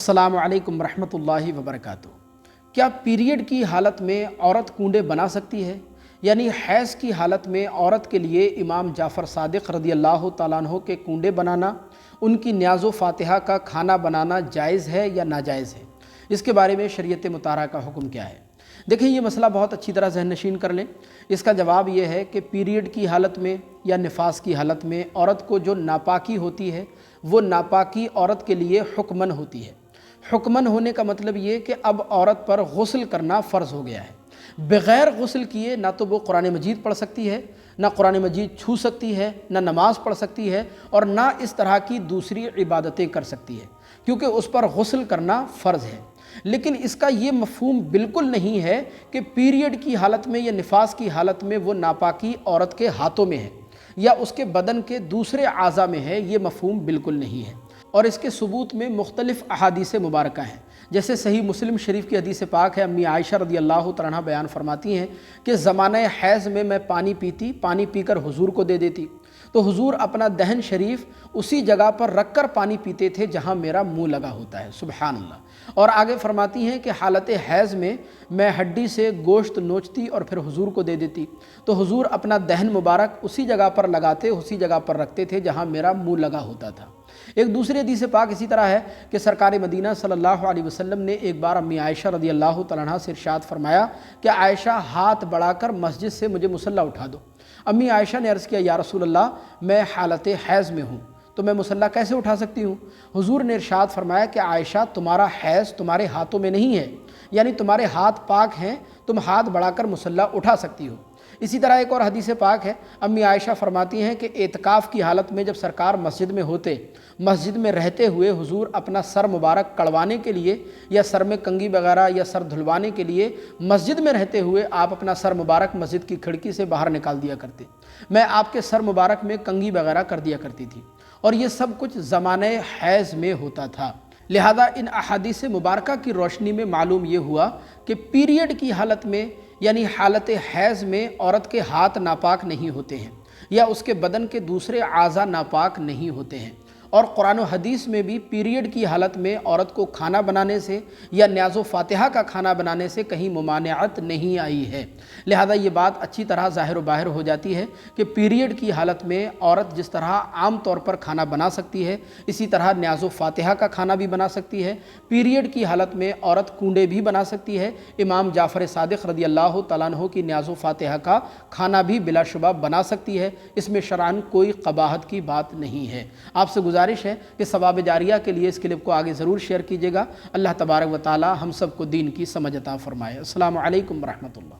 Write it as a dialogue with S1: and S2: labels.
S1: अस्सलामु अलैकुम रहमतुल्लाहि व बरकातुहू। क्या पीरियड की हालत में औरत कूंडे बना सकती है? यानी हैज़ की हालत में औरत के लिए इमाम जाफ़र सादिक़ रज़ी अल्लाह तआला अन्हु के कूंडे बनाना, उनकी न्याज़ो फ़ातिहा का खाना बनाना जायज़ है या नाजायज़ है? इसके बारे में शरीयत मुताहरा का हुक्म क्या है? देखें, ये मसला बहुत अच्छी तरह ज़हन नशीन कर लें। इसका जवाब ये है कि पीरियड की हालत में या निफास की हालत में औरत को जो नापाकी होती है, वो नापाकी औरत के लिए हुक्मन होती है। हुक्मन होने का मतलब ये कि अब औरत पर गुस्ल करना फ़र्ज़ हो गया है। बग़ैर गुस्ल किए ना तो वो कुरान मजीद पढ़ सकती है, ना कुरान मजीद छू सकती है, ना नमाज़ पढ़ सकती है और ना इस तरह की दूसरी इबादतें कर सकती है, क्योंकि उस पर गुस्ल करना फ़र्ज़ है। लेकिन इसका ये मफ़हूम बिल्कुल नहीं है कि पीरियड की हालत में या निफास की हालत में वो नापाकी औरत के हाथों में है या उसके बदन के दूसरे आज़ा में है। ये मफ़हूम बिल्कुल नहीं है और इसके सबूत में मुख्तलिफ़ अहादीस मुबारका हैं। जैसे सही मुस्लिम शरीफ की हदीस पाक है, अम्मी आयशा रज़ी अल्लाह तआला अन्हा बयान फरमाती हैं कि ज़माने हैज़ में मैं पानी पीकर हुजूर को दे देती तो हुजूर अपना दहन शरीफ उसी जगह पर रख कर पानी पीते थे जहाँ मेरा मुँह लगा होता है। सुबहान अल्लाह। और आगे फरमाती हैं कि हालत हैज़ में मैं हड्डी से गोश्त नोचती और फिर हुजूर को दे देती तो हुजूर अपना दहन मुबारक उसी जगह पर लगाते, उसी जगह पर रखते थे जहाँ मेरा मुँह लगा होता था। एक दूसरी हदीस पाक इसी तरह है कि सरकार मदीना सल्लल्लाहु अलैहि वसल्लम ने एक बार अम्मी आयशा रज़ी अल्लाह तआला अन्हा से इरशाद फरमाया कि आयशा, हाथ बढ़ाकर मस्जिद से मुझे मुसल्ला उठा दो। अम्मी आयशा ने अर्ज़ किया, या रसूल अल्लाह, मैं हालत हैज़ में हूँ तो मैं मुसल्ला कैसे उठा सकती हूँ? हुजूर ने इरशाद फरमाया कि आयशा, तुम्हारा हैज़ तुम्हारे हाथों में नहीं है, यानी तुम्हारे हाथ पाक हैं, तुम हाथ बढ़ाकर मुसल्ला उठा सकती हो। इसी तरह एक और हदीस पाक है, अम्मी आयशा फरमाती हैं कि एतकाफ़ की हालत में जब सरकार मस्जिद में होते, मस्जिद में रहते हुए हुजूर अपना सर मुबारक कड़वाने के लिए या सर में कंघी वगैरह या सर धुलवाने के लिए मस्जिद में रहते हुए आप अपना सर मुबारक मस्जिद की खिड़की से बाहर निकाल दिया करते। मैं आपके सर मुबारक में कंघी वगैरह कर दिया करती थी और ये सब कुछ ज़माने हैज़ में होता था। लिहाजा इन अहादीस मुबारका की रोशनी में मालूम ये हुआ कि पीरियड की हालत में यानी हालत हैज़ में औरत के हाथ नापाक नहीं होते हैं या उसके बदन के दूसरे आज़ा नापाक नहीं होते हैं। और कुरान व हदीस में भी पीरियड की हालत में औरत को खाना बनाने से या न्याज़ो फ़ातिहा का खाना बनाने से कहीं मुमानिअत नहीं आई है। लिहाजा ये बात अच्छी तरह ज़ाहिर व बाहिर हो जाती है कि पीरियड की हालत में औरत जिस तरह आम तौर पर खाना बना सकती है, इसी तरह न्याज़ो फ़ातिहा का खाना भी बना सकती है। पीरियड की हालत में औरत कूंडे भी बना सकती है। इमाम जाफ़र सादिक़ रज़ी अल्लाह तआला अन्हु की न्याज़ो फ़ातिहा का खाना भी बिलाशुबा बना सकती है। इसमें शरअन कोई क़बाहत की बात नहीं है। आपसे गुजारिश है कि सवाब जारिया के लिए इस क्लिप को आगे ज़रूर शेयर कीजिएगा। अल्लाह तबारक व तआला हम सबको दीन की समझ अता फ़रमाए। अस्सलामु अलैकुम व रहमतुल्लाह।